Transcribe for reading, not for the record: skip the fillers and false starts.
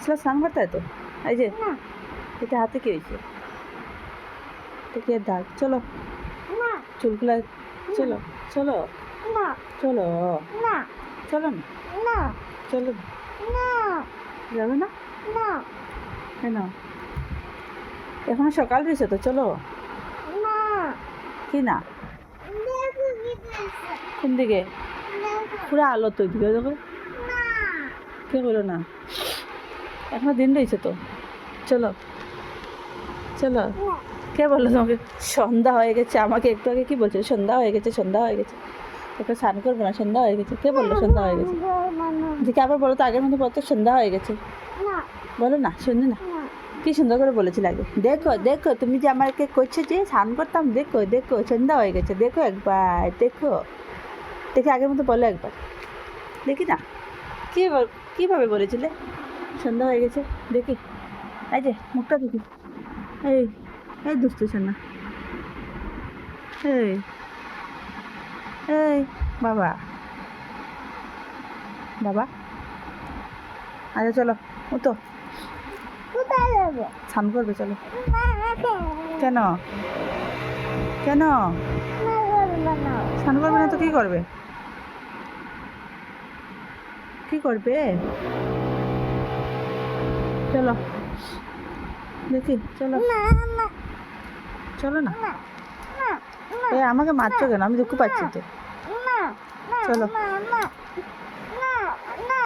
ছেলে স্নান করতে হয় তো। এই যে এটা হাতে কি হয়েছে? এটা কি এর দাগ? চলো চুলগুলা, চলো চলো চলো চলো না, চলো না, যাবে না কেন? এখনো সকাল রয়েছে তো, চলো। কি না? কোন দিকে? পুরো আলো তো দিকে দেখো। কে বলো না? এখনো দিন রয়েছে তো, চলো চলো। কে বললো তোমাকে সন্ধ্যা হয়ে গেছে? আমাকে একটু আগে কি বলছো? সন্ধ্যা হয়ে গেছে, সন্ধ্যা হয়ে গেছে, তোকে স্নান করবো না, সন্ধ্যা হয়ে গেছে। কে বললো সন্ধ্যা হয়ে গেছে? দেখি আবার বলো তো, আগের মধ্যে বলতো সন্ধ্যা হয়ে গেছে। বলো না, শুনি না। কি সুন্দর করে বলেছিল আগে। দেখো দেখো, তুমি যে আমাকে করছো যে স্নান করতাম, দেখো দেখো সন্ধ্যা হয়ে গেছে, দেখো একবার, দেখো দেখি আগের মতো বলো একবার, দেখি না। কীভাবে বলেছিলে সন্ধ্যা হয়ে গেছে? দেখি, এই যে মুখটা দেখি। এই এই দুষ্টু না। এই এই বাবা, বাবা, আচ্ছা চলো উঠো, স্নান করবে চলো। কেন কেন স্নান করবে না তো? কী করবে? কী করবে? চলো দেখি, চলো চলো না। এ আমাকে মারছো কেন? আমি দুঃখ পাচ্ছি তো। চলো।